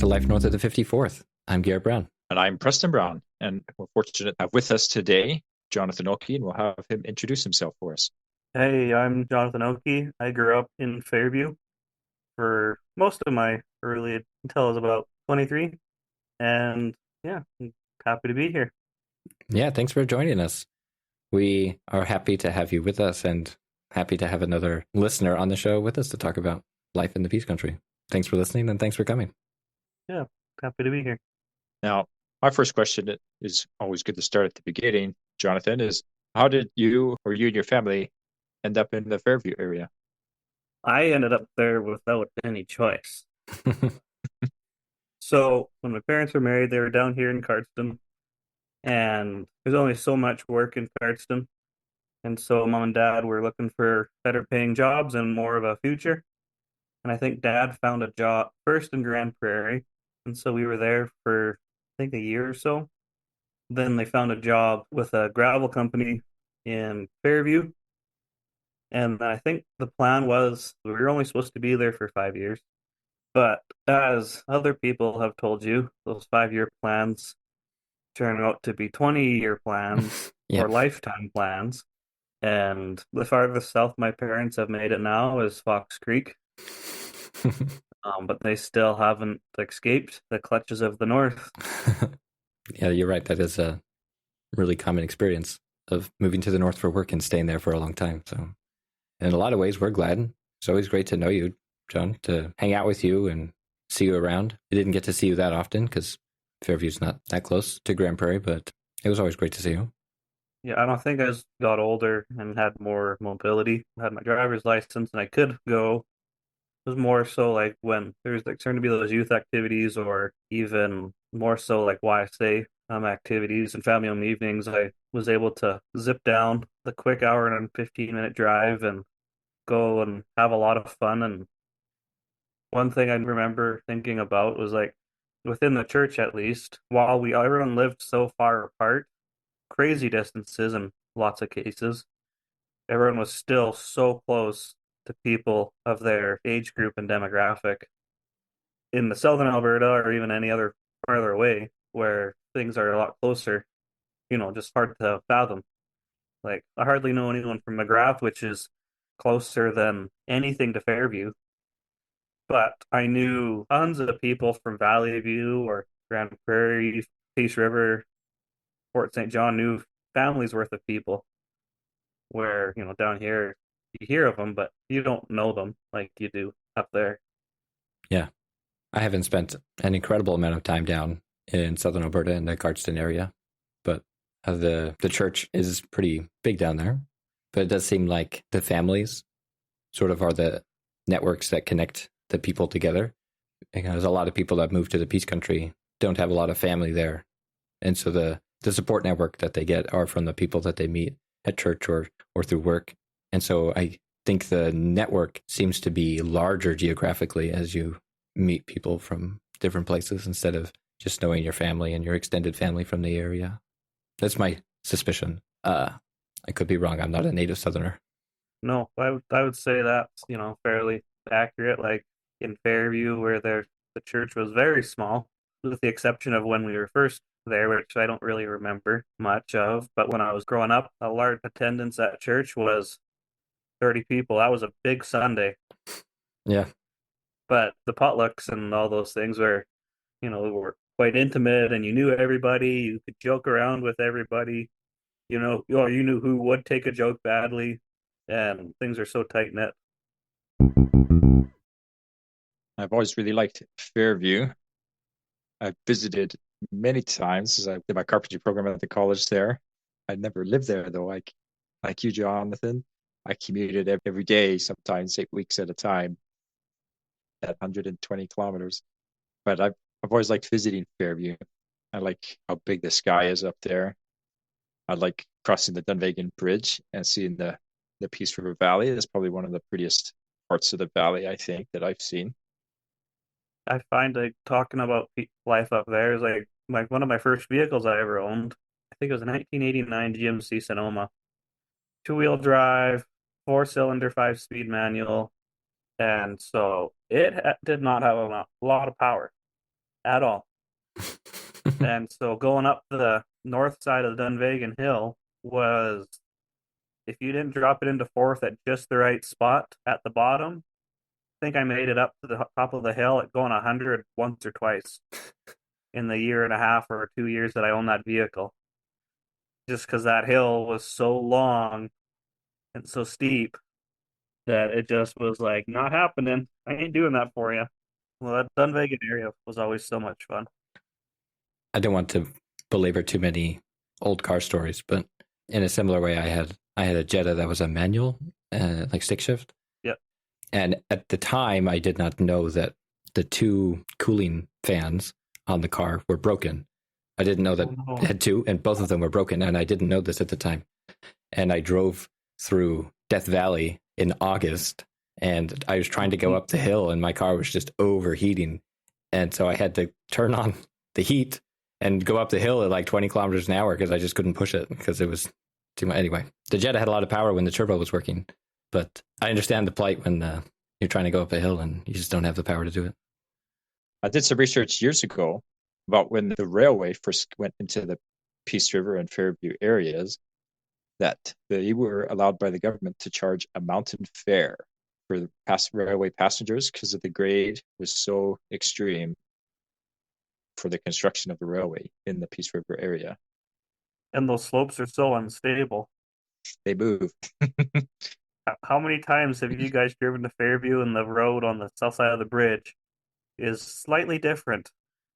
to Life North of the 54th. I'm Garrett Brown. And I'm Preston Brown, and we're fortunate to have with us today Jonathan Ockey, and we'll have him introduce himself for us. Hey, I'm Jonathan Ockey. I grew up in Fairview for most of my early until I was about 23. And yeah, I'm happy to be here. Yeah, thanks for joining us. We are happy to have you with us and happy to have another listener on the show with us to talk about life in the Peace Country. Thanks for listening and thanks for coming. Yeah, happy to be here. Now, my first question is always good to start at the beginning, Jonathan, is how did you or you and your family end up in the Fairview area? I ended up there without any choice. So when my parents were married, they were down here in Cardston, and there's only so much work in Cardston. And so mom and dad were looking for better paying jobs and more of a future. And I think dad found a job first in Grand Prairie. And so we were there for, I think, a year or so. Then they found a job with a gravel company in Fairview. And I think the plan was we were only supposed to be there for 5 years. But as other people have told you, those 5 year plans turn out to be 20-year plans Yeah. or lifetime plans. And the farthest south my parents have made it now is Fox Creek. But they still haven't escaped the clutches of the North. Yeah, you're right. That is a really common experience of moving to the North for work and staying there for a long time. So, in a lot of ways, we're glad. It's always great to know you, John, to hang out with you and see you around. I didn't get to see you that often because Fairview's not that close to Grand Prairie, but it was always great to see you. Yeah, I don't think as got older and had more mobility, I had my driver's license and I could go. It was more so like when there's starting to be those youth activities or even more so like YSA activities and family home evenings. I was able to zip down the quick hour and 15-minute drive and go and have a lot of fun. And one thing I remember thinking about was like within the church at least, while we everyone lived so far apart, crazy distances in lots of cases, everyone was still so close to people of their age group and demographic in the southern Alberta or even any other farther away where things are a lot closer, just hard to fathom. Like I hardly know anyone from McGrath, which is closer than anything to Fairview, but I knew tons of people from Valley View or Grand Prairie, Peace River, Fort St. John, knew families worth of people where, down here you hear of them, but you don't know them like you do up there. Yeah. I haven't spent an incredible amount of time down in southern Alberta in the Cardston area, but the church is pretty big down there. But it does seem like the families sort of are the networks that connect the people together. Because a lot of people that move to the Peace Country don't have a lot of family there. And so the support network that they get are from the people that they meet at church or through work. And so I think the network seems to be larger geographically as you meet people from different places instead of just knowing your family and your extended family from the area. That's my suspicion. I could be wrong. I'm not a native Southerner. No, I would say that's, fairly accurate. Like in Fairview, where the church was very small, with the exception of when we were first there, which I don't really remember much of. But when I was growing up, a large attendance at church was 30 people. That was a big Sunday. Yeah. But the potlucks and all those things were quite intimate, and you knew everybody. You could joke around with everybody. Or you knew who would take a joke badly, and things are so tight knit. I've always really liked Fairview. I've visited many times as I did my carpentry program at the college there. I never lived there though. Like you, Jonathan, I commuted every day, sometimes 8 weeks at a time, at 120 kilometers. But I've always liked visiting Fairview. I like how big the sky is up there. I like crossing the Dunvegan Bridge and seeing the Peace River Valley. That's probably one of the prettiest parts of the valley, I think, that I've seen. I find like talking about life up there is like one of my first vehicles I ever owned. I think it was a 1989 GMC Sonoma, two-wheel drive, four-cylinder, five-speed manual, and so it did not have a lot of power. at all. And so going up the north side of the Dunvegan Hill was, if you didn't drop it into fourth at just the right spot at the bottom, I think I made it up to the top of the hill at going 100 once or twice in the year and a half or 2 years that I owned that vehicle. Just because that hill was so long and so steep that it just was like, not happening. I ain't doing that for you. Well, that Dunvegan area was always so much fun. I don't want to belabor too many old car stories, but in a similar way, I had a Jetta that was a manual, like stick shift. Yep. And at the time, I did not know that the two cooling fans on the car were broken. I didn't know that it had two, and both of them were broken, and I didn't know this at the time. And I drove through Death Valley in August, and I was trying to go up the hill, and my car was just overheating. And so I had to turn on the heat and go up the hill at like 20 kilometers an hour because I just couldn't push it because it was too much. Anyway, the Jetta had a lot of power when the turbo was working, but I understand the plight when you're trying to go up a hill and you just don't have the power to do it. I did some research years ago about when the railway first went into the Peace River and Fairview areas, that they were allowed by the government to charge a mountain fare for the railway passengers because of the grade was so extreme for the construction of the railway in the Peace River area. And those slopes are so unstable. They move. How many times have you guys driven to Fairview and the road on the south side of the bridge is slightly different,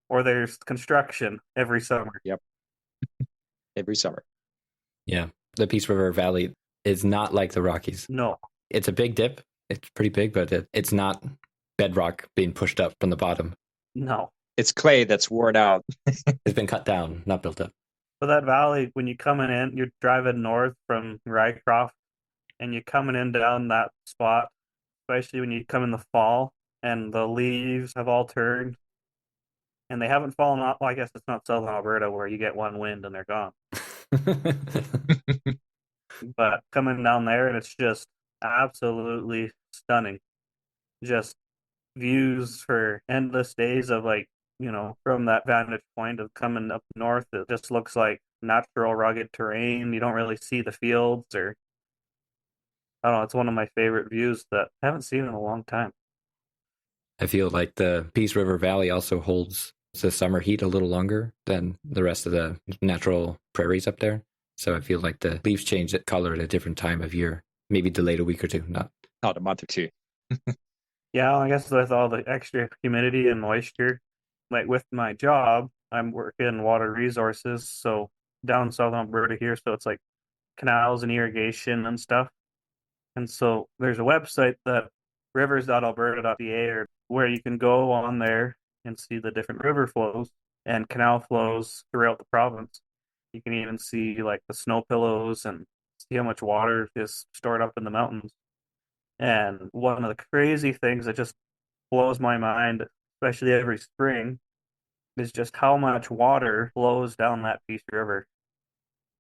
or there's construction every summer? Yep. Every summer. Yeah. The Peace River Valley is not like the Rockies. No. It's a big dip. It's pretty big, but it's not bedrock being pushed up from the bottom. No. It's clay that's worn out. It's been cut down, not built up. But that valley, when you're coming in, you're driving north from Rycroft, and you're coming in down that spot, especially when you come in the fall, and the leaves have all turned, and they haven't fallen off. Well, I guess it's not southern Alberta where you get one wind and they're gone. But coming down there, and it's just absolutely stunning. Just views for endless days of, like, from that vantage point of coming up north, it just looks like natural rugged terrain. You don't really see the fields, or I don't know. It's one of my favorite views that I haven't seen in a long time. I feel like the Peace River Valley also holds the summer heat a little longer than the rest of the natural prairies up there. So I feel like the leaves change color at a different time of year, maybe delayed a week or two, not a month or two. Yeah, I guess with all the extra humidity and moisture, like with my job, I'm working in water resources, so down south Alberta here, so it's like canals and irrigation and stuff. And so there's a website that rivers.alberta.ca, or where you can go on there and see the different river flows and canal flows throughout the province. You can even see like the snow pillows and see how much water is stored up in the mountains. And one of the crazy things that just blows my mind, especially every spring, is just how much water flows down that Peace River.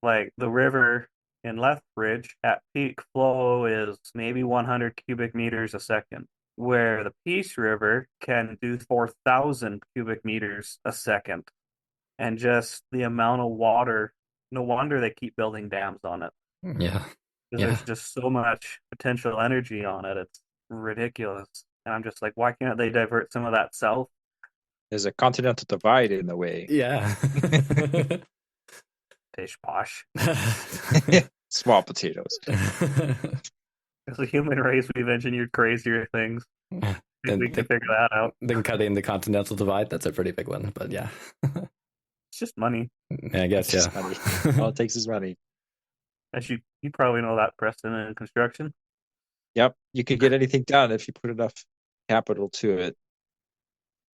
Like the river in Lethbridge at peak flow is maybe 100 cubic meters a second, where the Peace River can do 4,000 cubic meters a second. And just the amount of water, no wonder they keep building dams on it. Yeah. Because there's just so much potential energy on it. It's ridiculous. And I'm just like, why can't they divert some of that south? There's a continental divide in the way. Yeah. Pish posh. Small potatoes. As a human race, we've engineered crazier things. We can figure that out. Then cutting the continental divide, that's a pretty big one, but yeah. It's just money. I guess, yeah. Money. All it takes is money. As you probably know that, Preston, in construction. Yep. You can get anything done if you put enough capital to it.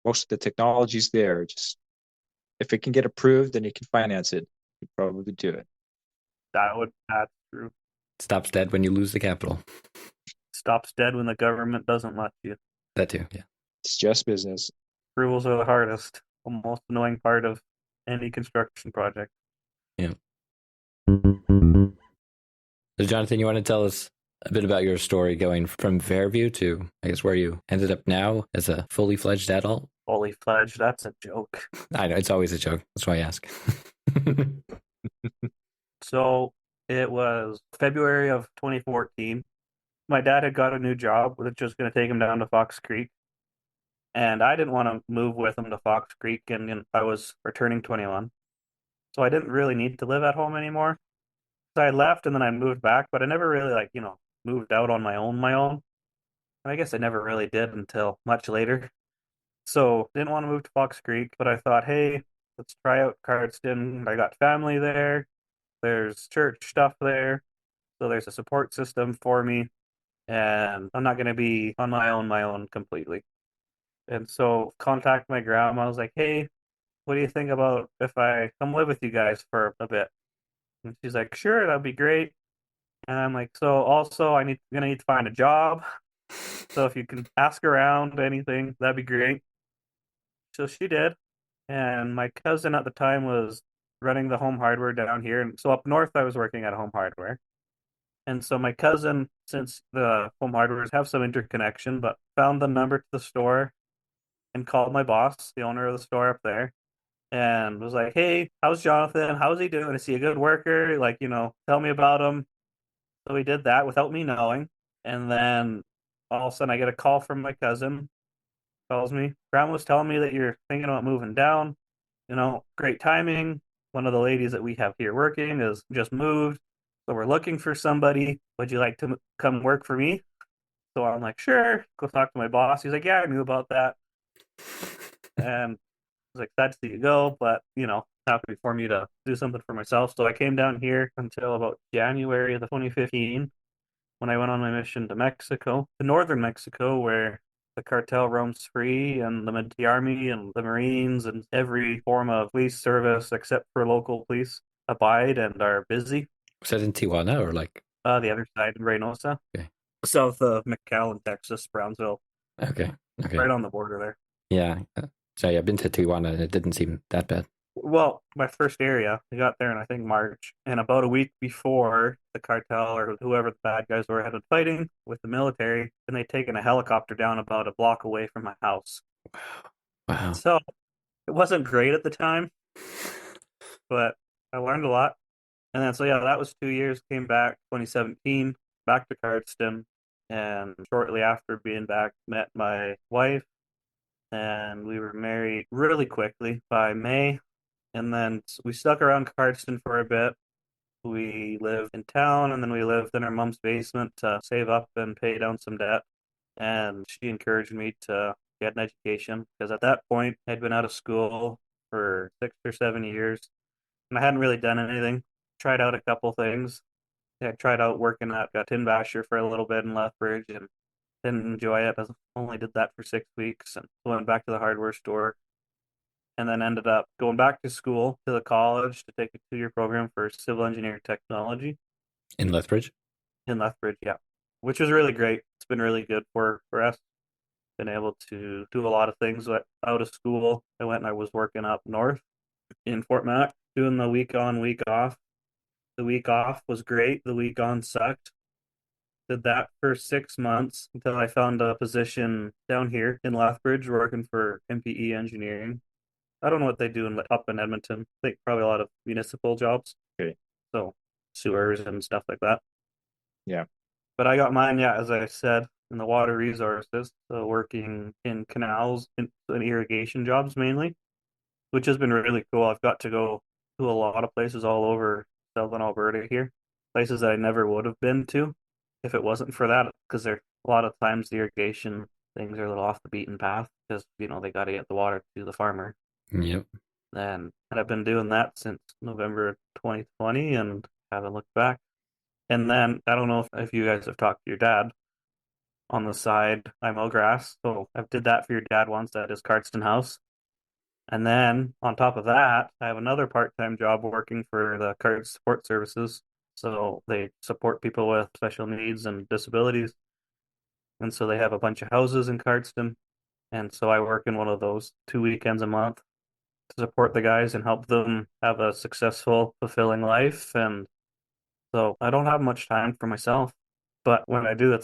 Most of the technology's there. Just if it can get approved and you can finance it, you probably do it. That's true. Stops dead when you lose the capital. Stops dead when the government doesn't let you. That too, yeah. It's just business. Approvals are the hardest, the most annoying part of any construction project. Yeah. So, Jonathan, you want to tell us a bit about your story going from Fairview to, I guess, where you ended up now as a fully fledged adult? Fully fledged, that's a joke. I know it's always a joke. That's why I ask. So it was February of 2014. My dad had got a new job, which was going to take him down to Fox Creek. And I didn't want to move with him to Fox Creek, and I was returning 21. So I didn't really need to live at home anymore. So I left and then I moved back, but I never really moved out on my own. And I guess I never really did until much later. So didn't want to move to Fox Creek, but I thought, hey, let's try out Cardston. I got family there. There's church stuff there. So there's a support system for me, and I'm not going to be on my own completely. And so contact my grandma. I was like, hey, what do you think about if I come live with you guys for a bit? And she's like, sure, that'd be great. And I'm like, so also gonna need to find a job. So if you can ask around anything, that'd be great. So she did. And my cousin at the time was running the home hardware down here. And so up north I was working at home hardware. And so my cousin, since the home hardwares have some interconnection, but found the number to the store and called my boss, the owner of the store up there, and was like, hey, how's Jonathan? How's he doing? Is he a good worker? Like, tell me about him. So he did that without me knowing. And then all of a sudden I get a call from my cousin, calls me. Grandma was telling me that you're thinking about moving down. Great timing. One of the ladies that we have here working has just moved. So we're looking for somebody. Would you like to come work for me? So I'm like, sure. Go talk to my boss. He's like, yeah, I knew about that. And I was like, sad to see you go, but happy for me to do something for myself. So I came down here until about January of the 2015 when I went on my mission to Mexico, to northern Mexico, where the cartel roams free and the army and the Marines and every form of police service except for local police abide and are busy. Was that in Tijuana or like? The other side in Reynosa, Okay. south of McAllen, Texas, Brownsville, Okay. right on the border there. Yeah. So yeah, I've been to Tijuana and it didn't seem that bad. Well, my first area, I got there in I think March, and about a week before the cartel or whoever the bad guys were had been fighting with the military, and they'd taken a helicopter down about a block away from my house. Wow. So it wasn't great at the time, but I learned a lot. And then so yeah, that was 2 years. Came back 2017, back to Cardston, and shortly after being back, met my wife, and we were married really quickly by May. And then we stuck around Cardston for a bit. We lived in town, and then we lived in our mom's basement to save up and pay down some debt. And she encouraged me to get an education because at that point I'd been out of school for 6 or 7 years, and I hadn't really done anything. Tried out a couple things. I tried out working at a tin basher for a little bit in Lethbridge and didn't enjoy it. I only did that for 6 weeks and went back to the hardware store and then ended up going back to school to the college to take a 2 year program for civil engineering technology In Lethbridge? in Lethbridge, yeah, which was really great. It's been really good for us. Been able to do a lot of things out of school. I went and I was working up north in Fort Mac, doing the week on, week off. The week off was great. The week on sucked. Did that for 6 months until I found a position down here in Lethbridge working for MPE Engineering. I don't know what they do up in Edmonton. I think probably a lot of municipal jobs. Okay. So sewers and stuff like that. Yeah. But I got mine, yeah, as I said, in the water resources. So working in canals and irrigation jobs mainly, which has been really cool. I've got to go to a lot of places all over southern Alberta here, places that I never would have been to if it wasn't for that, because there a lot of times the irrigation things are a little off the beaten path because they got to get the water to the farmer. Yep. And I've been doing that since November 2020 and haven't looked back. And then I don't know if you guys have talked to your dad on the side. I mow grass, so I did that for your dad once at his Cardston house. And then on top of that, I have another part-time job working for the Card Support Services. So they support people with special needs and disabilities. And so they have a bunch of houses in Cardston. And so I work in one of those 2 weekends a month to support the guys and help them have a successful, fulfilling life. And so I don't have much time for myself. But when I do,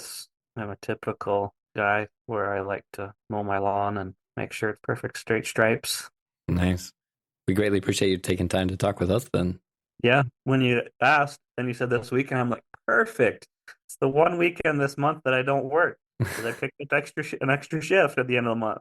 I'm a typical guy where I like to mow my lawn and make sure it's perfect straight stripes. Nice. We greatly appreciate you taking time to talk with us then. Yeah, when you asked and you said this weekend, I'm like, perfect. It's the one weekend this month that I don't work because I picked up an extra shift at the end of the month.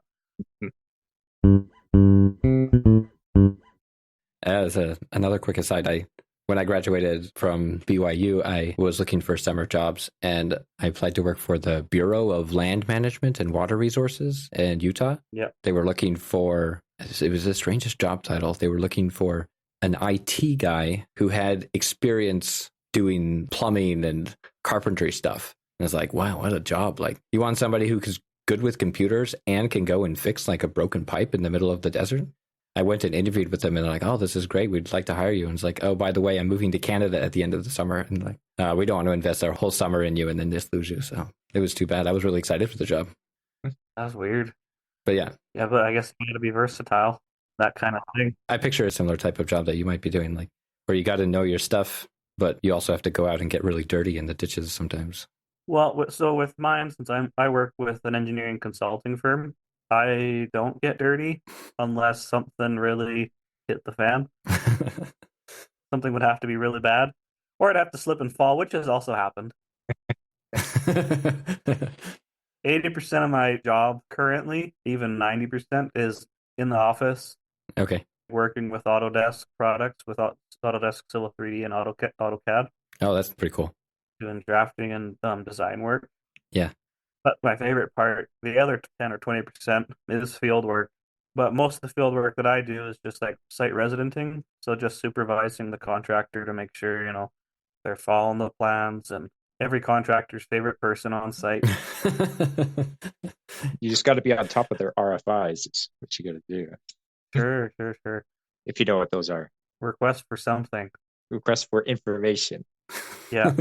As another quick aside, when I graduated from BYU, I was looking for summer jobs, and I applied to work for the Bureau of Land Management and Water Resources in Utah. Yeah. They were looking for, it was the strangest job title. They were looking for an IT guy who had experience doing plumbing and carpentry stuff. And I was like, wow, what a job. Like, you want somebody who is good with computers and can go and fix like a broken pipe in the middle of the desert? I went and interviewed with them, and they're like, oh, this is great. We'd like to hire you. And it's like, oh, by the way, I'm moving to Canada at the end of the summer. And like, we don't want to invest our whole summer in you and then just lose you. So it was too bad. I was really excited for the job. That was weird. But yeah. Yeah, but I guess you got to be versatile, that kind of thing. I picture a similar type of job that you might be doing, like where you got to know your stuff, but you also have to go out and get really dirty in the ditches sometimes. Well, so with mine, since I work with an engineering consulting firm, I don't get dirty unless something really hit the fan. Something would have to be really bad, or I'd have to slip and fall, which has also happened. 80% of my job currently, even 90%, is in the office. Okay. Working with Autodesk products, with Autodesk Civil 3D and AutoCAD. Oh, that's pretty cool. Doing drafting and design work. Yeah. But my favorite part, the other 10 or 20%, is field work. But most of the field work that I do is just like site residenting. So just supervising the contractor to make sure, they're following the plans, and every contractor's favorite person on site. You just got to be on top of their RFIs. Is what you got to do. Sure. If you know what those are. Request for something. Request for information. Yeah.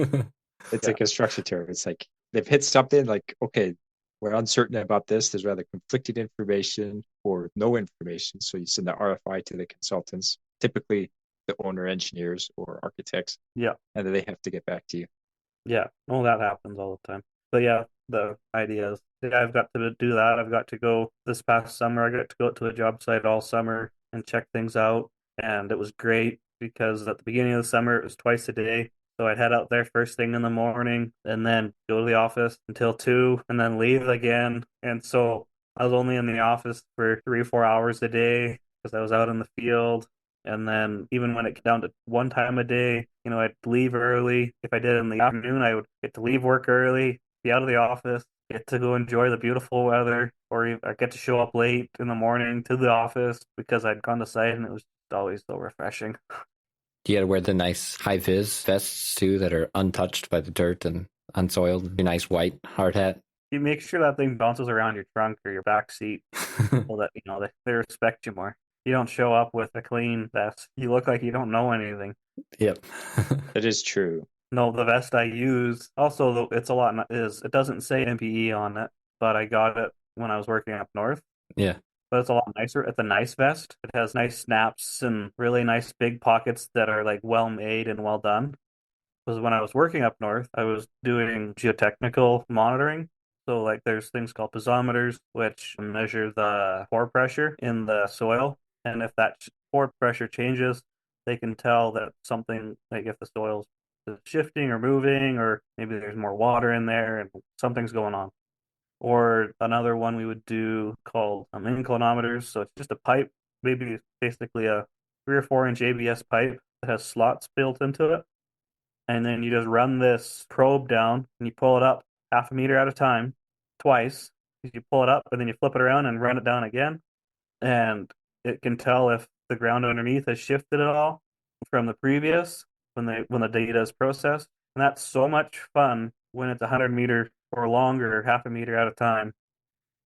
It's a construction term. It's like they've hit something like, okay, we're uncertain about this. There's rather conflicting information or no information. So you send the RFI to the consultants, typically the owner engineers or architects. Yeah. And then they have to get back to you. Yeah. Well, that happens all the time. But yeah, the idea is, I've got to do that. I've got to go this past summer. I got to go to a job site all summer and check things out. And it was great because at the beginning of the summer, it was twice a day. So I'd head out there first thing in the morning and then go to the office until 2 and then leave again. And so I was only in the office for 3 or 4 hours a day because I was out in the field. And then even when it came down to one time a day, I'd leave early. If I did it in the afternoon, I would get to leave work early, be out of the office, get to go enjoy the beautiful weather, or I get to show up late in the morning to the office because I'd gone to site, and it was always so refreshing. Do you got to wear the nice high-vis vests, too, that are untouched by the dirt and unsoiled? Your nice white hard hat? You make sure that thing bounces around your trunk or your back seat so that, they respect you more. You don't show up with a clean vest. You look like you don't know anything. Yep. That is true. No, the vest I use, also, it's a lot, it doesn't say MPE on it, but I got it when I was working up north. Yeah. But it's a lot nicer. It's a nice vest. It has nice snaps and really nice big pockets that are like well made and well done. Because when I was working up north, I was doing geotechnical monitoring. So like there's things called piezometers, which measure the pore pressure in the soil. And if that pore pressure changes, they can tell that something, like if the soil's shifting or moving, or maybe there's more water in there and something's going on. Or another one we would do called inclinometers. So it's just a pipe, maybe basically a 3 or 4 inch ABS pipe that has slots built into it. And then you just run this probe down and you pull it up half a meter at a time, twice. You pull it up and then you flip it around and run it down again. And it can tell if the ground underneath has shifted at all from the previous when the data is processed. And that's so much fun when it's 100 meter or longer, half a meter at a time.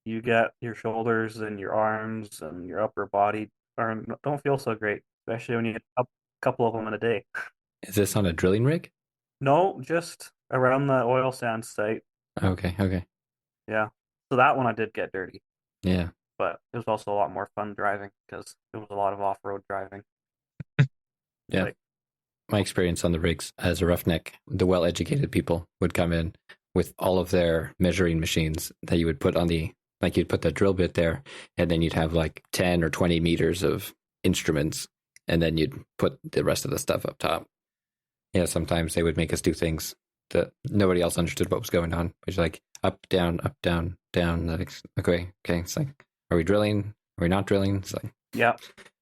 You get your shoulders and your arms and your upper body don't feel so great, especially when you get a couple of them in a day. Is this on a drilling rig? No, just around the oil sand site. Okay. Yeah. So that one I did get dirty. Yeah. But it was also a lot more fun driving because it was a lot of off-road driving. Yeah. My experience on the rigs as a roughneck, the well-educated people would come in with all of their measuring machines that you would put on the Like you'd put the drill bit there, and then you'd have like 10 or 20 meters of instruments, and then you'd put the rest of the stuff up top. Yeah, sometimes they would make us do things that nobody else understood what was going on. It's like up, down, down. Like, okay. It's like, are we drilling? Are we not drilling? It's like, Yeah.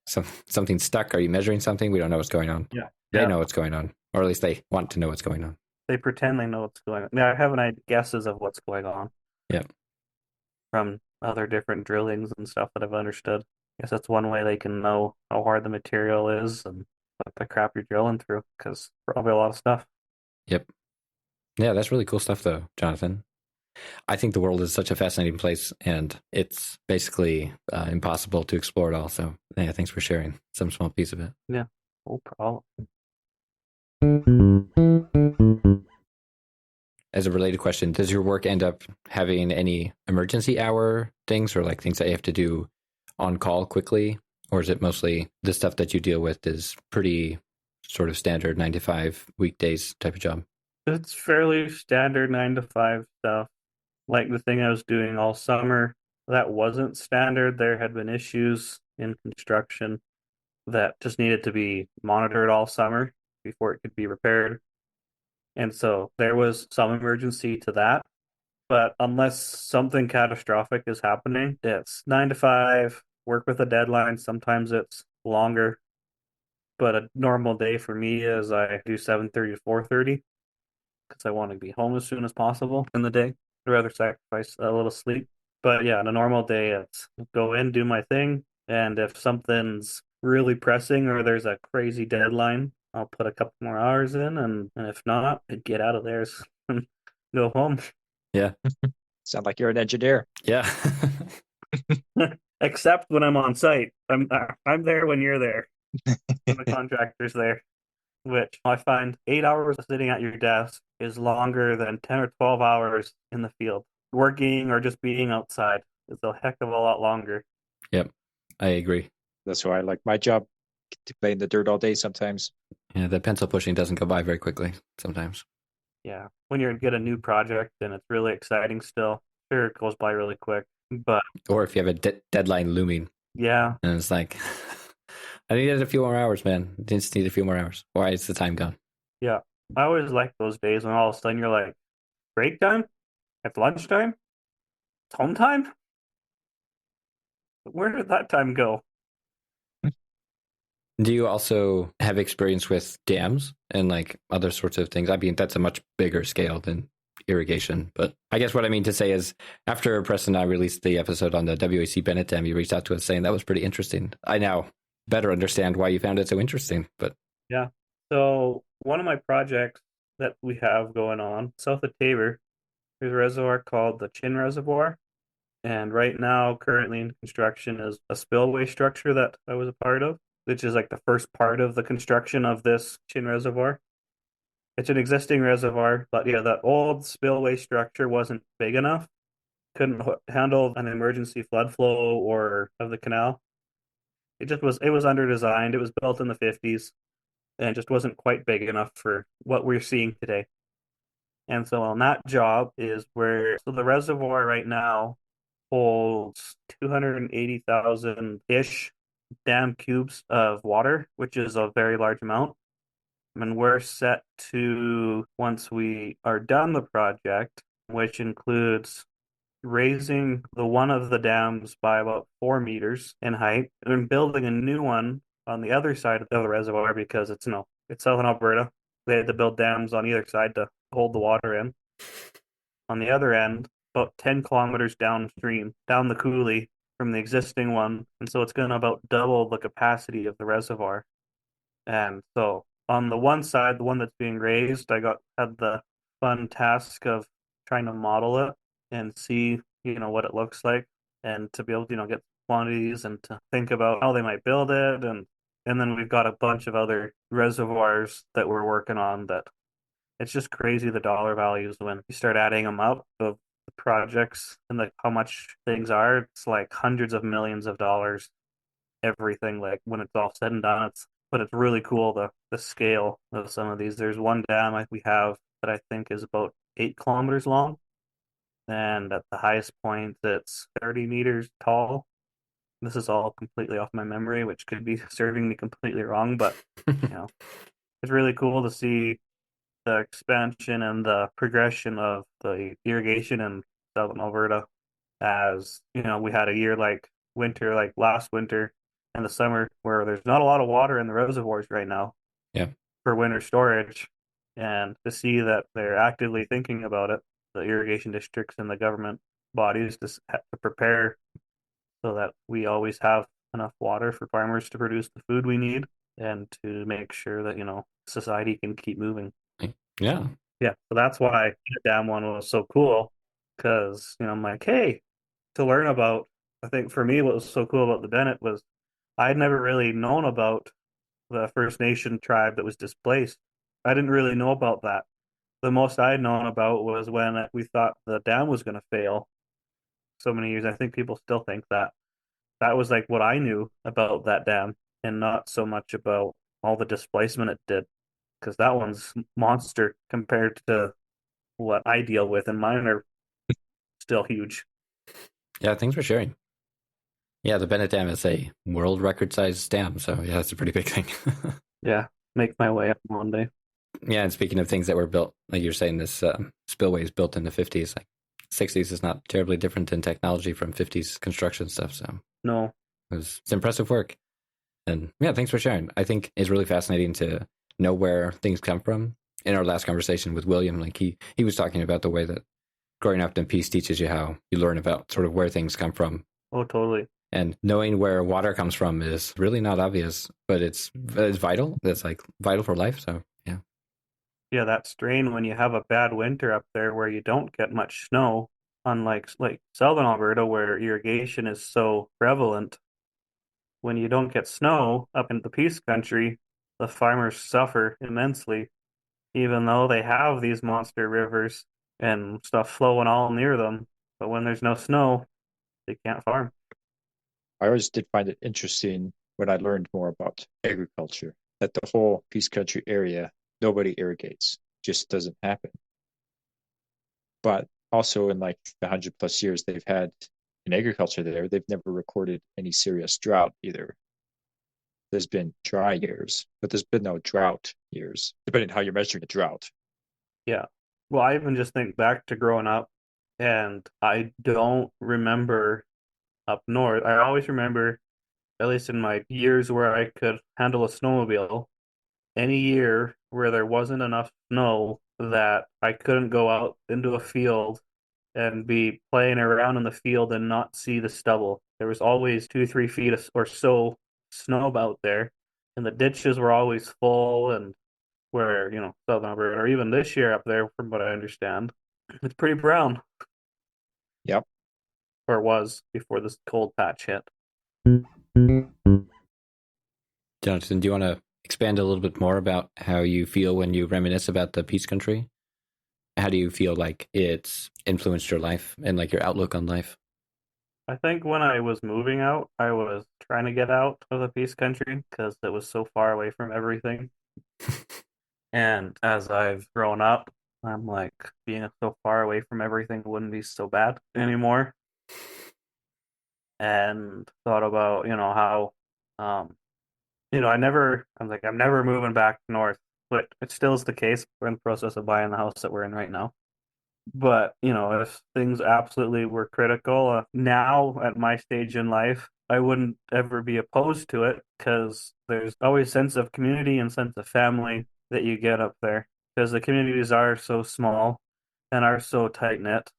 Something's stuck. Are you measuring something? We don't know what's going on. Yeah. They know what's going on, or at least they want to know what's going on. They pretend they know what's going on. Yeah, I have an guesses of what's going on. Yeah. From other different drillings and stuff that I've understood. I guess that's one way they can know how hard the material is and what the crap you're drilling through, because probably a lot of stuff. Yep. Yeah, that's really cool stuff, though, Jonathan. I think the world is such a fascinating place, and it's basically impossible to explore it all. So, yeah, thanks for sharing some small piece of it. Yeah, no problem. As a related question, does your work end up having any emergency hour things or like things that you have to do on call quickly? Or is it mostly the stuff that you deal with is pretty sort of standard 9 to 5 weekdays type of job? It's fairly standard 9 to 5 stuff. Like the thing I was doing all summer, that wasn't standard. There had been issues in construction that just needed to be monitored all summer before it could be repaired. And so there was some emergency to that. But unless something catastrophic is happening, it's 9 to 5, work with a deadline. Sometimes it's longer. But a normal day for me is I do 7:30 to 4:30 because I want to be home as soon as possible in the day. I'd rather sacrifice a little sleep. But yeah, on a normal day, it's go in, do my thing. And if something's really pressing or there's a crazy deadline, I'll put a couple more hours in. And if not, I'd get out of there and go home. Yeah. Sound like you're an engineer. Yeah. Except when I'm on site. I'm there when you're there. When the contractor's there. Which I find 8 hours sitting at your desk is longer than 10 or 12 hours in the field. Working or just being outside is a heck of a lot longer. Yep, I agree. That's why I like my job, to play in the dirt all day sometimes. Yeah, the pencil pushing doesn't go by very quickly sometimes. Yeah, when you get a new project and it's really exciting still, sure, it goes by really quick. But or if you have a deadline looming. Yeah. And it's like, I needed a few more hours, man. I just need a few more hours. Why is the time gone? Yeah. I always like those days when all of a sudden you're like, break time? It's lunchtime? It's home time? Where did that time go? Do you also have experience with dams and like other sorts of things? I mean, that's a much bigger scale than irrigation. But I guess what I mean to say is after Preston and I released the episode on the WAC Bennett Dam, you reached out to us saying that was pretty interesting. I now better understand why you found it so interesting. But yeah. So one of my projects that we have going on south of Tabor, there's a reservoir called the Chin Reservoir. And right now, currently in construction is a spillway structure that I was a part of, which is like the first part of the construction of this Chin Reservoir. It's an existing reservoir, but yeah, that old spillway structure wasn't big enough, couldn't handle an emergency flood flow or of the canal. It was underdesigned. It was built in the 50s and just wasn't quite big enough for what we're seeing today. And so on that job is so the reservoir right now holds 280,000-ish dam cubes of water, which is a very large amount. And we're set to, once we are done the project, which includes raising the one of the dams by about 4 meters in height and building a new one on the other side of the reservoir because it's southern Alberta. They had to build dams on either side to hold the water in. On the other end, about 10 kilometers downstream, down the coulee from the existing one. And so it's going to about double the capacity of the reservoir. And so on the one side, the one that's being raised, had the fun task of trying to model it and see, what it looks like and to be able to, get quantities and to think about how they might build it. And then we've got a bunch of other reservoirs that we're working on that it's just crazy the dollar values when you start adding them up of the projects and how much things are. It's like hundreds of millions of dollars, everything, like when it's all said and done. But it's really cool the scale of some of these. There's one dam we have that I think is about 8 kilometers long. and at the highest point, it's 30 meters tall. This is all completely off my memory, which could be serving me completely wrong, but it's really cool to see the expansion and the progression of the irrigation in southern Alberta. As we had a year like winter, like last winter and the summer, where there's not a lot of water in the reservoirs right now Yeah. for winter storage. And to see that they're actively thinking about it, the irrigation districts and the government bodies to prepare so that we always have enough water for farmers to produce the food we need and to make sure that, society can keep moving. Yeah. Yeah. So that's why the dam one was so cool because, I'm like, hey, to learn about, I think for me, what was so cool about the Bennett was I'd never really known about the First Nation tribe that was displaced. I didn't really know about that. The most I had known about was when we thought the dam was going to fail so many years. I think people still think that. That was like what I knew about that dam and not so much about all the displacement it did because that one's monster compared to what I deal with, and mine are still huge. Yeah, thanks for sharing. Yeah, the Bennett Dam is a world record size dam, so yeah, it's a pretty big thing. Yeah, make my way up one day. Yeah, and speaking of things that were built, like you're saying, this spillway is built in the 50s. Like 60s is not terribly different in technology from 50s construction stuff. So No. it's impressive work. And yeah, thanks for sharing. I think it's really fascinating to know where things come from. In our last conversation with William, like he was talking about the way that growing up in peace teaches you how you learn about sort of where things come from. Oh, totally. And knowing where water comes from is really not obvious, but it's vital. It's like vital for life. So yeah. Yeah, that strain when you have a bad winter up there where you don't get much snow, unlike like southern Alberta where irrigation is so prevalent. When you don't get snow up in the Peace Country, the farmers suffer immensely, even though they have these monster rivers and stuff flowing all near them. But when there's no snow, they can't farm. I always did find it interesting when I learned more about agriculture, that the whole Peace Country area, nobody irrigates, just doesn't happen. But also in like the 100+ years they've had in agriculture there, they've never recorded any serious drought either. There's been dry years, but there's been no drought years, depending on how you're measuring a drought. Yeah. Well, I even just think back to growing up, and I don't remember up north. I always remember, at least in my years where I could handle a snowmobile, any year where there wasn't enough snow that I couldn't go out into a field and be playing around in the field and not see the stubble. There was always 2, 3 feet or so snow out there, and the ditches were always full. And where, southern Alberta, or even this year up there, from what I understand, it's pretty brown, Yep. or it was before this cold patch hit. Jonathan, do you want to expand a little bit more about how you feel when you reminisce about the Peace Country? How do you feel like it's influenced your life and like your outlook on life? I think when I was moving out, I was trying to get out of the Peace Country because it was so far away from everything. And as I've grown up, I'm like, being so far away from everything wouldn't be so bad anymore. And thought about, how, I'm like, I'm never moving back north, but it still is the case. We're in the process of buying the house that we're in right now. But, if things absolutely were critical, now at my stage in life, I wouldn't ever be opposed to it because there's always sense of community and sense of family that you get up there because the communities are so small and are so tight knit.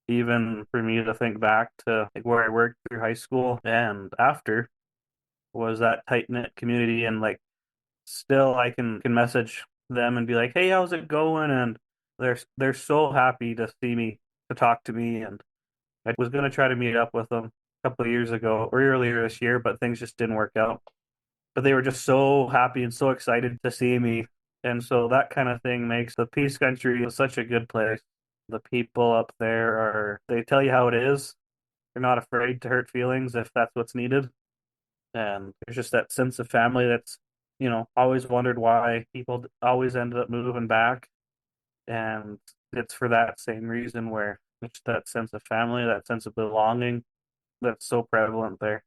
Even for me to think back to like where I worked through high school and after was that tight knit community, and like still I can message them and be like, "Hey, how's it going?" And they're so happy to see me, to talk to me. And I was gonna try to meet up with them a couple of years ago or earlier this year, but things just didn't work out. But they were just so happy and so excited to see me. And so that kind of thing makes the Peace Country such a good place. The people up there they tell you how it is. They're not afraid to hurt feelings if that's what's needed. And there's just that sense of family that's, always wondered why people always ended up moving back. And it's for that same reason where Just that sense of family, that sense of belonging that's so prevalent there.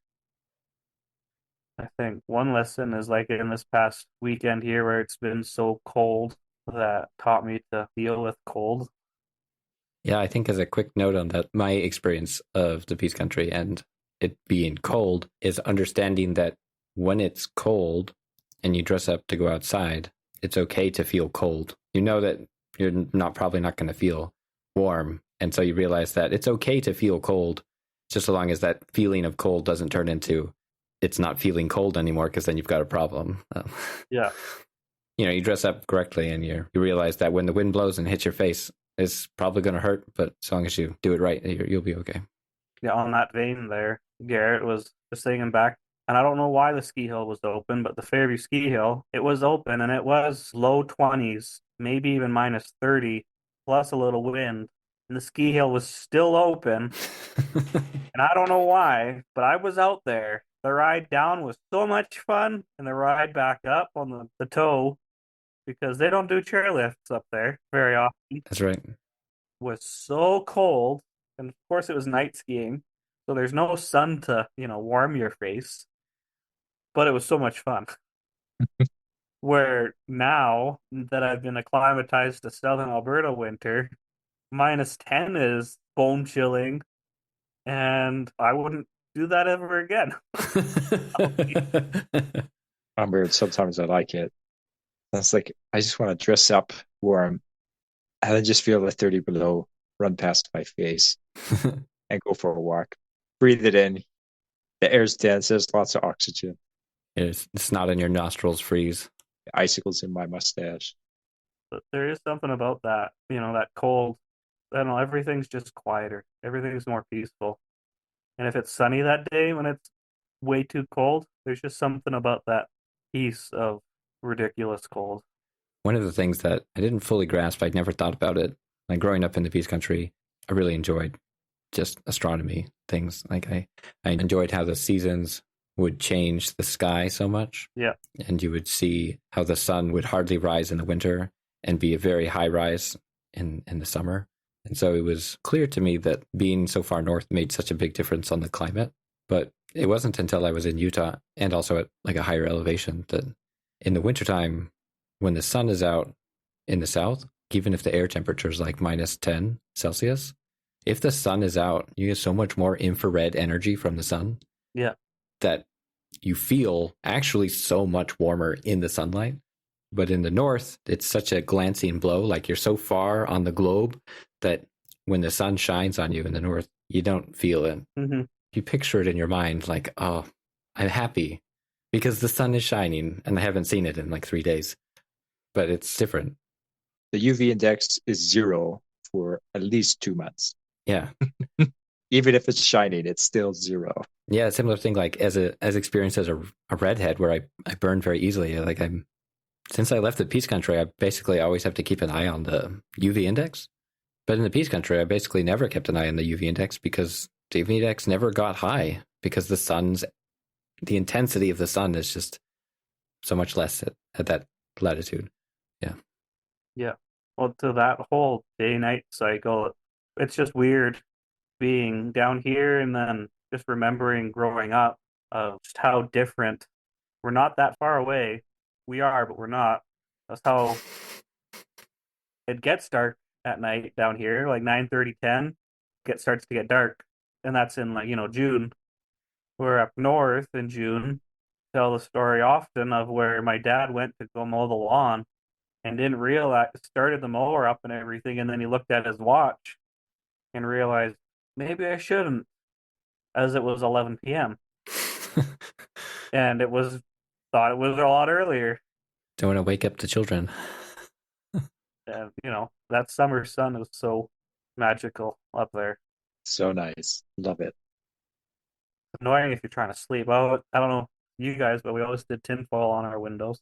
I think one lesson is like in this past weekend here where it's been so cold that taught me to deal with cold. Yeah, I think as a quick note on that, my experience of the Peace Country and it being cold is understanding that when it's cold and you dress up to go outside, it's okay to feel cold. You know that you're probably not going to feel warm. And so you realize that it's okay to feel cold, just so long as that feeling of cold doesn't turn into it's not feeling cold anymore, because then you've got a problem. Yeah. You dress up correctly and you realize that when the wind blows and hits your face, it's probably going to hurt, but as long as you do it right, you'll be okay. Yeah, on that vein there, Garrett was just thinking back, and I don't know why the ski hill was open, but the Fairview ski hill, it was open and it was low 20s, maybe even minus 30, plus a little wind, and the ski hill was still open. And I don't know why, but I was out there. The ride down was so much fun, and the ride back up on the toe, because they don't do chairlifts up there very often, That's right. was so cold. And of course, it was night skiing, so there's no sun to, warm your face. But it was so much fun. Where now that I've been acclimatized to Southern Alberta winter, minus 10 is bone chilling, and I wouldn't do that ever again. I'm weird. Sometimes I like it. That's like, I just want to dress up warm and then just feel the 30 below run past my face and go for a walk. Breathe it in. The air's dense. There's lots of oxygen. It's not in your nostrils freeze. The icicles in my mustache. But there is something about that, that cold. I don't know, everything's just quieter. Everything's more peaceful. And if it's sunny that day when it's way too cold, there's just something about that peace of ridiculous cold. One of the things that I didn't fully grasp, I'd never thought about it. Like growing up in the Peace Country, I really enjoyed just astronomy things. Like I enjoyed how the seasons would change the sky so much. Yeah. And you would see how the sun would hardly rise in the winter and be a very high rise in the summer. And so it was clear to me that being so far north made such a big difference on the climate. But it wasn't until I was in Utah and also at like a higher elevation that in the wintertime, when the sun is out in the south, even if the air temperature is like minus 10 Celsius, if the sun is out, you get so much more infrared energy from the sun. Yeah. That you feel actually so much warmer in the sunlight. But in the north, it's such a glancing blow. Like you're so far on the globe that when the sun shines on you in the north, you don't feel it. Mm-hmm. You picture it in your mind like, oh, I'm happy because the sun is shining and I haven't seen it in like 3 days. But it's different. The UV index is 0 for at least 2 months. Yeah. Even if it's shining, it's still 0. Yeah, similar thing like as experienced as a redhead where I burn very easily. Like since I left the Peace Country, I basically always have to keep an eye on the UV index. But in the Peace Country, I basically never kept an eye on the UV index because the UV index never got high because the intensity of the sun is just so much less at that latitude. Yeah. Yeah. Well, to that whole day-night cycle, it's just weird being down here and then just remembering growing up of just how different. We're not that far away. We are, but we're not. That's how it gets dark at night down here, like 9:30, 10, starts to get dark. And that's in like, June. We're up north in June. Tell the story often of where my dad went to go mow the lawn and didn't realize, started the mower up and everything, and then he looked at his watch and realized maybe I shouldn't, as it was 11 p.m. and thought it was a lot earlier. Don't want to wake up the children. And that summer sun was so magical up there. So nice. Love it. Annoying if you're trying to sleep. Oh, I don't know you guys, but we always did tinfoil on our windows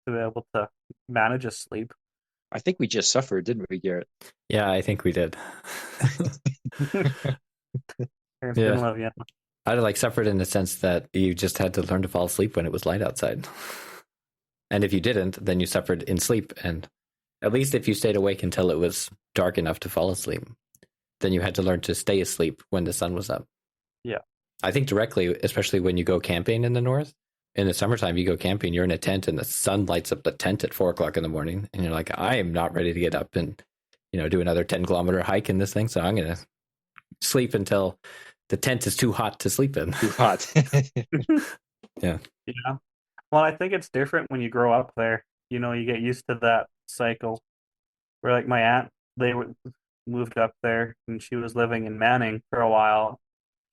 to be able to manage a sleep. I think we just suffered, didn't we, Garrett? Yeah, I think we did. Parents didn't love you. I suffered in the sense that you just had to learn to fall asleep when it was light outside. And if you didn't, then you suffered in sleep. And at least if you stayed awake until it was dark enough to fall asleep, then you had to learn to stay asleep when the sun was up. Yeah. I think directly, especially when you go camping in the north, in the summertime, you go camping, you're in a tent and the sun lights up the tent at 4:00 in the morning. And you're like, I am not ready to get up and, do another 10-kilometer hike in this thing. So I'm going to sleep until the tent is too hot to sleep in. Too hot. Yeah. Yeah. Well, I think it's different when you grow up there. You get used to that cycle. Where like my aunt, moved up there and she was living in Manning for a while.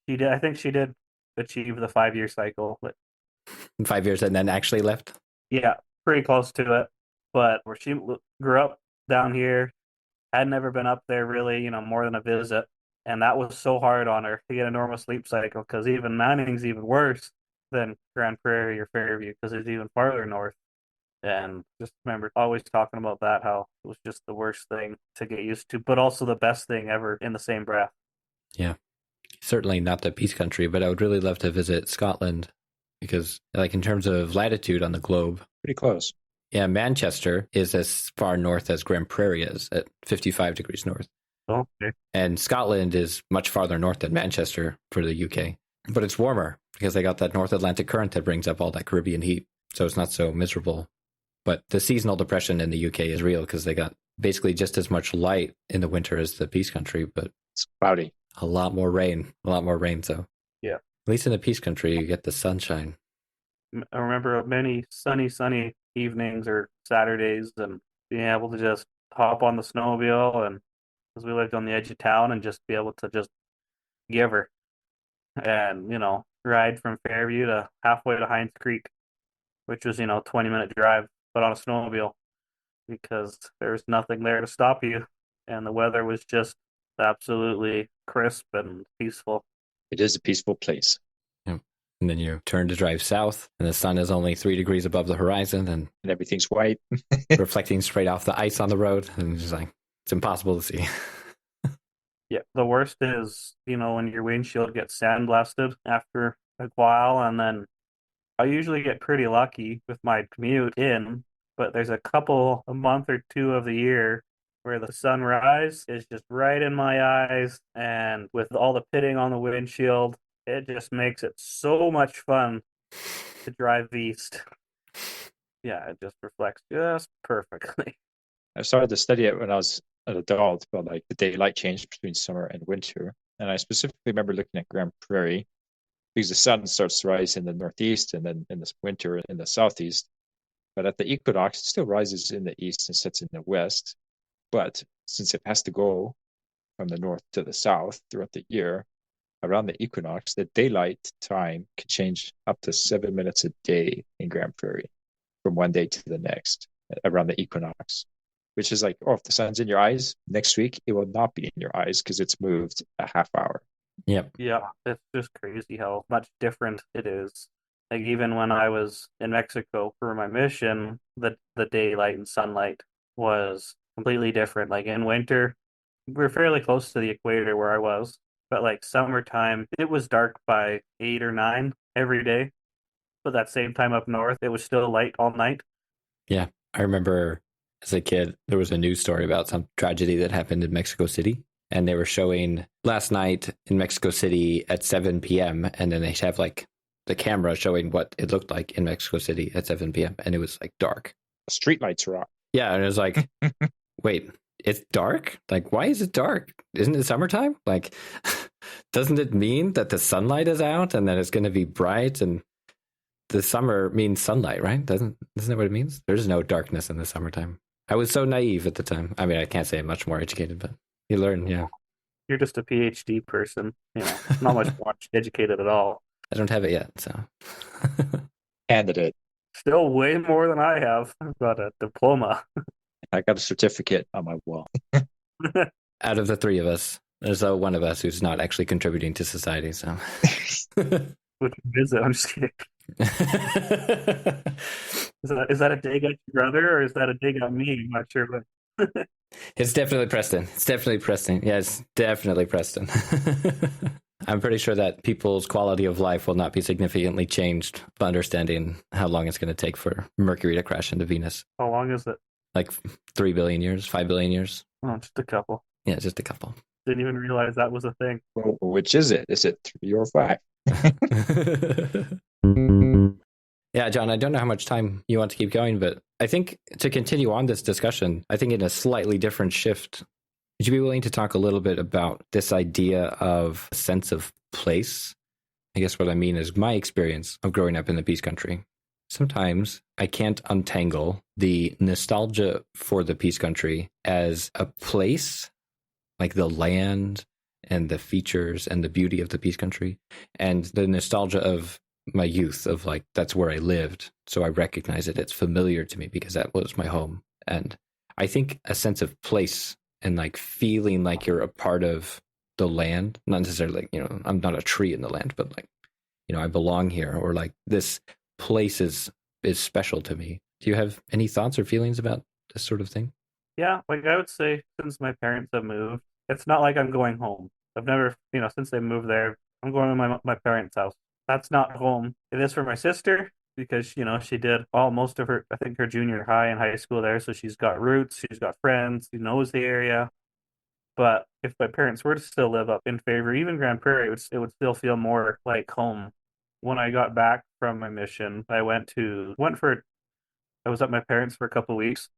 I think she did achieve the 5-year cycle. But In 5 years and then actually left. yeah, pretty close to it. But where she grew up down here, had never been up there really, more than a visit. And that was so hard on her to get a normal sleep cycle because even Manning's even worse than Grand Prairie or Fairview because it's even farther north. And just remember always talking about that, how it was just the worst thing to get used to, but also the best thing ever in the same breath. Yeah. Certainly not the Peace Country, but I would really love to visit Scotland because, like, in terms of latitude on the globe, Pretty close. yeah, Manchester is as far north as Grand Prairie is at 55 degrees north. Oh, okay. And Scotland is much farther north than Manchester for the UK. But it's warmer because they got that North Atlantic current that brings up all that Caribbean heat. So it's not so miserable. But the seasonal depression in the UK is real because they got basically just as much light in the winter as the Peace Country, but It's cloudy. a lot more rain. So Yeah. At least in the Peace Country, you get the sunshine. I remember many sunny evenings or Saturdays and being able to just hop on the snowmobile and because we lived on the edge of town and just be able to just give her and, ride from Fairview to halfway to Hines Creek, which was, 20-minute drive, but on a snowmobile because there was nothing there to stop you. And the weather was just absolutely crisp and peaceful. It is a peaceful place. Yeah. And then you turn to drive south, and the sun is only 3 degrees above the horizon and And everything's white. reflecting straight off the ice on the road. And it's just like, it's impossible to see. Yeah, the worst is, when your windshield gets sandblasted after a while, and then I usually get pretty lucky with my commute in, but there's a month or two of the year where the sunrise is just right in my eyes, and with all the pitting on the windshield, it just makes it so much fun to drive east. Yeah, it just reflects just perfectly. I started to study it when I was an adult, but like the daylight change between summer and winter. And I specifically remember looking at Grand Prairie because the sun starts to rise in the northeast and then in the winter in the southeast. But at the equinox, it still rises in the east and sets in the west. But since it has to go from the north to the south throughout the year, around the equinox, the daylight time can change up to 7 minutes a day in Grand Prairie from one day to the next around the equinox, which is like, if the sun's in your eyes next week, it will not be in your eyes because it's moved a half hour. Yep. Yeah, it's just crazy how much different it is. Like even when I was in Mexico for my mission, the daylight and sunlight was completely different. Like in winter, we were fairly close to the equator where I was, but like summertime, it was dark by 8 or 9 every day. But that same time up north, it was still light all night. Yeah. I remember as a kid, there was a news story about some tragedy that happened in Mexico City. And they were showing last night in Mexico City at 7 p.m. And then they have like the camera showing what it looked like in Mexico City at 7 p.m. And it was like dark. Street lights are off. Yeah. And it was like, wait, it's dark? Like, why is it dark? Isn't it summertime? Like, doesn't it mean that the sunlight is out and that it's going to be bright? And the summer means sunlight, right? Isn't that what it means? There's no darkness in the summertime. I was so naive at the time. I mean, I can't say I'm much more educated, but you learn, yeah. You're just a PhD person, not much more educated at all. I don't have it yet, so. Candidate. Still way more than I have. I've got a diploma. I got a certificate on my wall. Out of the three of us, there's one of us who's not actually contributing to society, so. Which is it? I'm just kidding. Is that a dig at your brother or is that a dig at me? I'm not sure. But It's definitely Preston. Yeah, it's definitely Preston. I'm pretty sure that people's quality of life will not be significantly changed by understanding how long it's going to take for Mercury to crash into Venus. how long is it? Like 3 billion years, 5 billion years. Oh, just a couple. Yeah, just a couple. Didn't even realize that was a thing. Well, which is it? Is it 3 or 5? Yeah, John, I don't know how much time you want to keep going, but I think to continue on this discussion, I think in a slightly different shift, would you be willing to talk a little bit about this idea of a sense of place? I guess what I mean is my experience of growing up in the Peace Country. Sometimes I can't untangle the nostalgia for the Peace Country as a place, like the land and the features and the beauty of the Peace Country, and the nostalgia of my youth, of like, that's where I lived. So I recognize it. It's familiar to me because that was my home. And I think a sense of place and like feeling like you're a part of the land, not necessarily like, I'm not a tree in the land, but like, I belong here, or like this place is special to me. Do you have any thoughts or feelings about this sort of thing? Yeah, like I would say, since my parents have moved, it's not like I'm going home. I've never, since they moved there, I'm going to my parents' house. That's not home. It is for my sister because, she did most of her, I think her junior high and high school there. So she's got roots, she's got friends, she knows the area. But if my parents were to still live up in Fairview, even Grand Prairie, it would still feel more like home. When I got back from my mission, I was at my parents for a couple of weeks,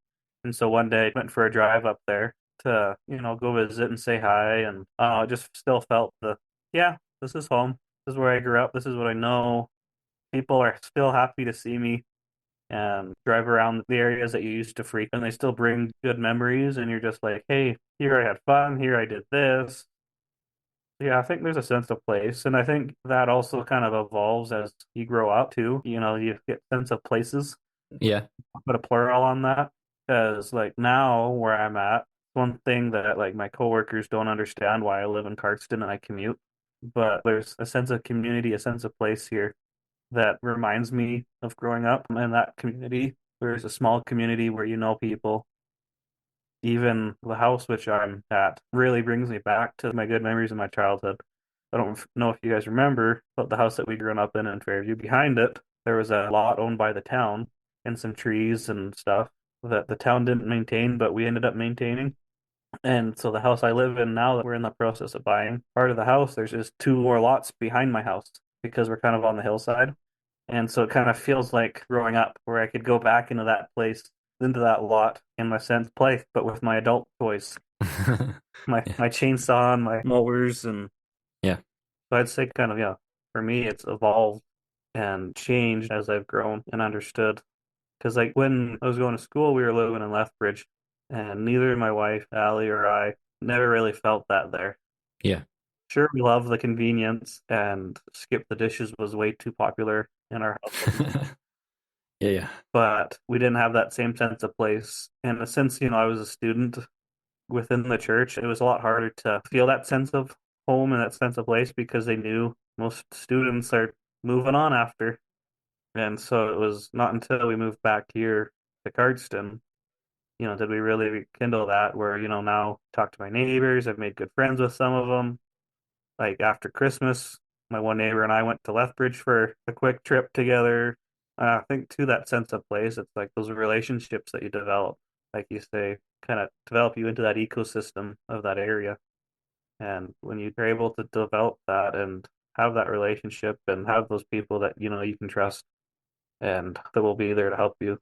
and so one day I went for a drive up there to, go visit and say hi, and I just still felt yeah, this is home. This is where I grew up. This is what I know. People are still happy to see me and drive around the areas that you used to frequent. They still bring good memories, and you're just like, hey, here I had fun. Here I did this. Yeah, I think there's a sense of place, and I think that also kind of evolves as you grow up too. You get sense of places. Yeah. Put a plural on that because like now where I'm at, one thing that like my coworkers don't understand why I live in Cardston and I commute, but there's a sense of community, a sense of place here that reminds me of growing up in that community. There's a small community where you know people. Even the house which I'm at really brings me back to my good memories of my childhood. I don't know if you guys remember, but the house that we grew up in Fairview, behind it, there was a lot owned by the town and some trees and stuff that the town didn't maintain, but we ended up maintaining. And so the house I live in now that we're in the process of buying, part of the house, there's just two more lots behind my house because we're kind of on the hillside. And so it kind of feels like growing up where I could go back into that place, into that lot in my sense play, but with my adult toys, my Yeah. my chainsaw and my mowers. And Yeah. so I'd say kind of, yeah, for me, it's evolved and changed as I've grown and understood. Because like when I was going to school, we were living in Lethbridge, and neither my wife, Allie, or I never really felt that there. Yeah. Sure, we love the convenience, and skip the dishes was way too popular in our house. Yeah. Yeah. But we didn't have that same sense of place. And since, I was a student within the church, it was a lot harder to feel that sense of home and that sense of place because they knew most students are moving on after. And so it was not until we moved back here to Cardston, did we really rekindle that where, now talk to my neighbors. I've made good friends with some of them. Like after Christmas, my one neighbor and I went to Lethbridge for a quick trip together. I think to that sense of place, it's like those relationships that you develop, like you say, kind of develop you into that ecosystem of that area. And when you're able to develop that and have that relationship and have those people that you can trust and that will be there to help you,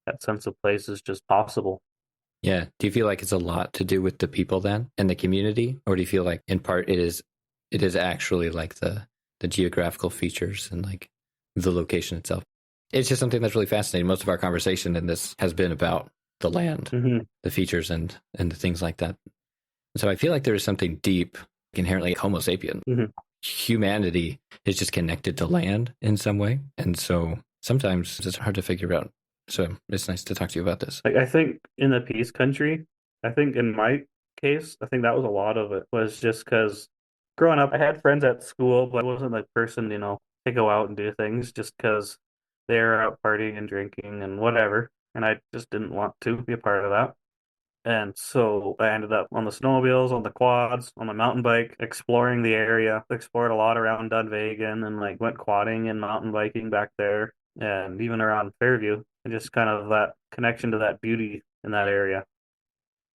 that sense of place is just possible. Yeah. Do you feel like it's a lot to do with the people then and the community, or do you feel like in part it is actually like the geographical features and like the location itself? It's just something that's really fascinating. Most of our conversation in this has been about the land, Mm-hmm. the features, and the things like that. So I feel like there is something deep, inherently Homo sapien. Mm-hmm. Humanity is just connected to land in some way, and so sometimes it's hard to figure out. So it's nice to talk to you about this. Like I think in the peace country, I think in my case, I think that was a lot of it was just because growing up, I had friends at school, but I wasn't the person, to go out and do things just because they were out partying and drinking and whatever. And I just didn't want to be a part of that. And so I ended up on the snowmobiles, on the quads, on the mountain bike, exploring the area. Explored a lot around Dunvegan and like went quadding and mountain biking back there and even around Fairview. And just kind of that connection to that beauty in that area.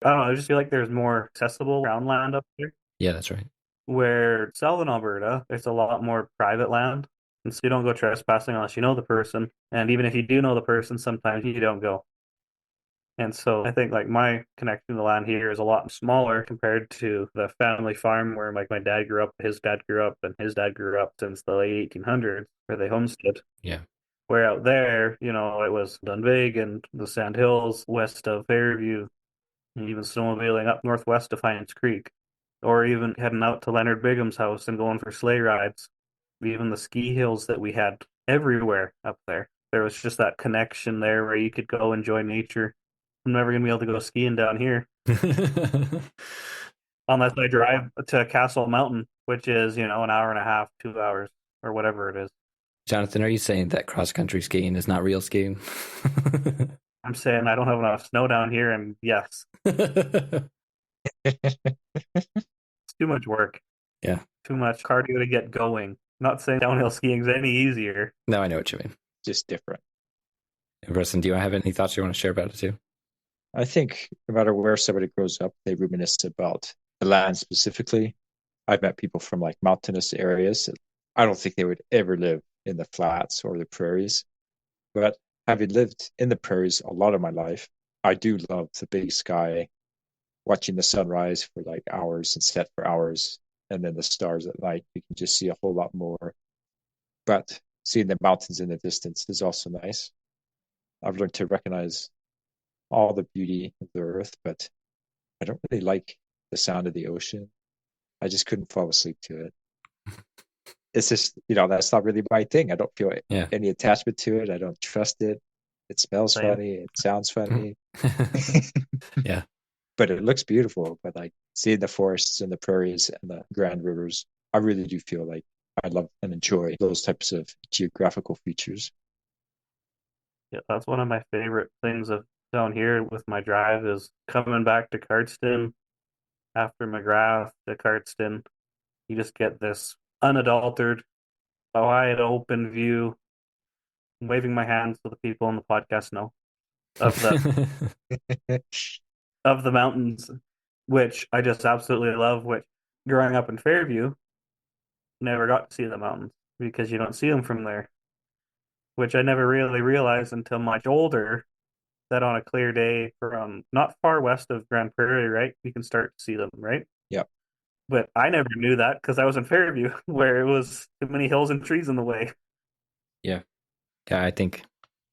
I don't know, I just feel like there's more accessible ground land up there. Yeah, that's right. Where southern Alberta, there's a lot more private land. And so you don't go trespassing unless you know the person. And even if you do know the person, sometimes you don't go. And so I think like my connection to the land here is a lot smaller compared to the family farm where like my dad grew up, his dad grew up, and his dad grew up since the late 1800s where they homestead. Yeah. Where out there, you know, it was Dunveig and the Sand Hills west of Fairview, and even snowmobiling up northwest of Hines Creek, or even heading out to Leonard Bigham's house and going for sleigh rides. Even the ski hills that we had everywhere up there. There was just that connection there where you could go enjoy nature. I'm never going to be able to go skiing down here unless I drive to Castle Mountain, which is, you know, an hour and a half, 2 hours, or whatever it is. Jonathan, are you saying that cross-country skiing is not real skiing? I'm saying I don't have enough snow down here, and yes, it's too much work. Yeah. Too much cardio to get going. Not saying downhill skiing is any easier. No, I know what you mean. Just different. Preston, do you have any thoughts you want to share about it too? I think no matter where somebody grows up, they reminisce about the land specifically. I've met people from like mountainous areas. I don't think they would ever live in the flats or the prairies. But having lived in the prairies a lot of my life, I do love the big sky, watching the sunrise for like hours and set for hours, and then the stars at night. You can just see a whole lot more. But seeing the mountains in the distance is also nice. I've learned to recognize all the beauty of the earth, but I don't really like the sound of the ocean. I just couldn't fall asleep to it. It's just, that's not really my thing. I don't feel any attachment to it. I don't trust it. It smells funny. It sounds funny. Yeah. But it looks beautiful. But like seeing the forests and the prairies and the grand rivers, I really do feel like I love and enjoy those types of geographical features. Yeah, that's one of my favorite things of down here with my drive is coming back to Cardston after McGrath to Cardston. You just get this unadulterated, wide open view. I'm waving my hands so the people on the podcast know of the of the mountains, which I just absolutely love. Which growing up in Fairview, never got to see the mountains because you don't see them from there. Which I never really realized until much older that on a clear day from not far west of Grand Prairie, right, you can start to see them, right? Yep. But I never knew that because I was in Fairview where it was too many hills and trees in the way. Yeah. Yeah, I think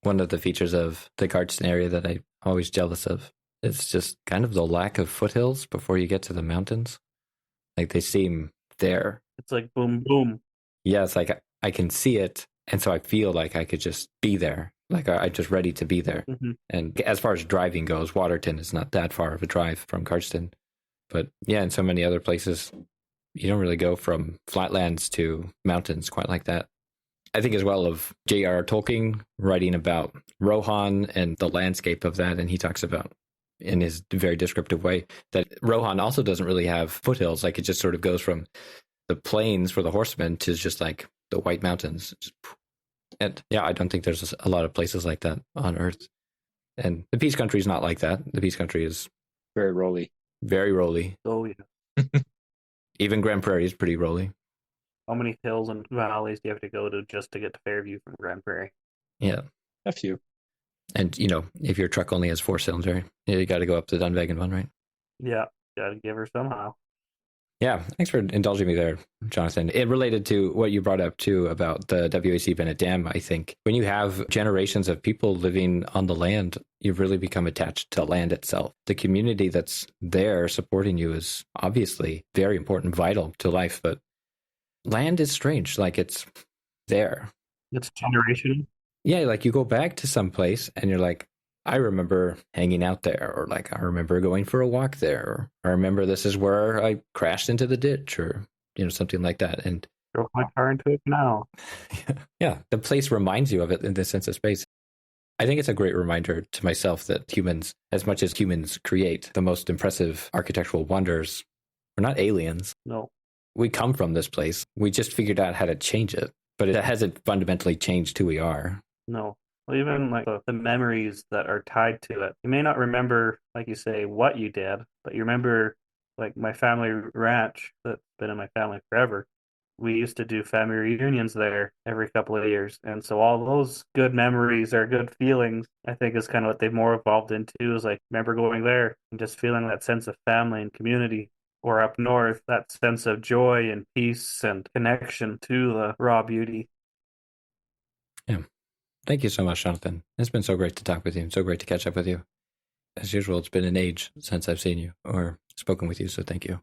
one of the features of the Cardston area that I'm always jealous of is just kind of the lack of foothills before you get to the mountains. Like they seem there. It's like boom, boom. Yeah, it's like I can see it. And so I feel like I could just be there. Like I'm just ready to be there. Mm-hmm. And as far as driving goes, Waterton is not that far of a drive from Cardston. But yeah, in so many other places, you don't really go from flatlands to mountains quite like that. I think as well of J.R.R. Tolkien writing about Rohan and the landscape of that. And he talks about in his very descriptive way that Rohan also doesn't really have foothills. Like it just sort of goes from the plains for the horsemen to just like the White Mountains. And yeah, I don't think there's a lot of places like that on Earth. And the Peace Country is not like that. The Peace Country is very rolly. Very rolly. Oh, yeah. Even Grand Prairie is pretty rolly. How many hills and valleys do you have to go to just to get to Fairview from Grand Prairie? Yeah. A few. And, if your truck only has 4-cylinder, you got to go up the Dunvegan one, right? Yeah. Got to give her somehow. Yeah, thanks for indulging me there, Jonathan. It related to what you brought up, too, about the WAC Bennett Dam. I think when you have generations of people living on the land, you've really become attached to land itself. The community that's there supporting you is obviously very important, vital to life, but land is strange. Like it's there. It's generational. Yeah, like you go back to some place and you're like, I remember hanging out there, or like I remember going for a walk there, or I remember this is where I crashed into the ditch, or something like that. And drove my car into a canal. Yeah, the place reminds you of it in the sense of space. I think it's a great reminder to myself that humans, as much as humans create the most impressive architectural wonders, we're not aliens. No. We come from this place. We just figured out how to change it, but it hasn't fundamentally changed who we are. No. Well, even like the memories that are tied to it. You may not remember, like you say, what you did, but you remember like my family ranch that's been in my family forever. We used to do family reunions there every couple of years. And so all those good memories or good feelings, I think is kind of what they've more evolved into is like, remember going there and just feeling that sense of family and community. Or up north, that sense of joy and peace and connection to the raw beauty. Yeah. Thank you so much, Jonathan. It's been so great to talk with you and so great to catch up with you. As usual, it's been an age since I've seen you or spoken with you, so thank you.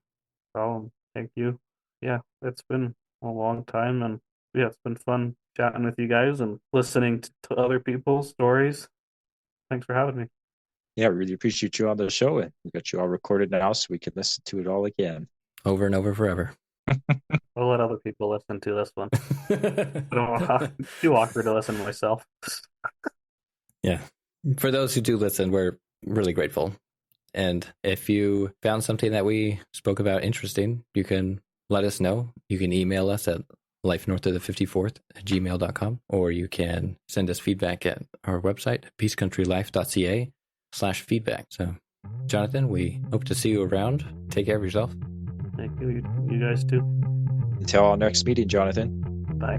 Oh, thank you. Yeah, it's been a long time, and yeah, it's been fun chatting with you guys and listening to other people's stories. Thanks for having me. Yeah, really appreciate you on the show, and we got you all recorded now so we can listen to it all again. Over and over forever. I'll let other people listen to this one. I don't want too awkward to listen to myself. Yeah. For those who do listen, we're really grateful. And if you found something that we spoke about interesting, you can let us know. You can email us at lifenorthofthe54th@gmail.com, or you can send us feedback at our website, peacecountrylife.ca/feedback. So, Jonathan, we hope to see you around. Take care of yourself. Thank you. You guys too. Until our next meeting, Jonathan. Bye.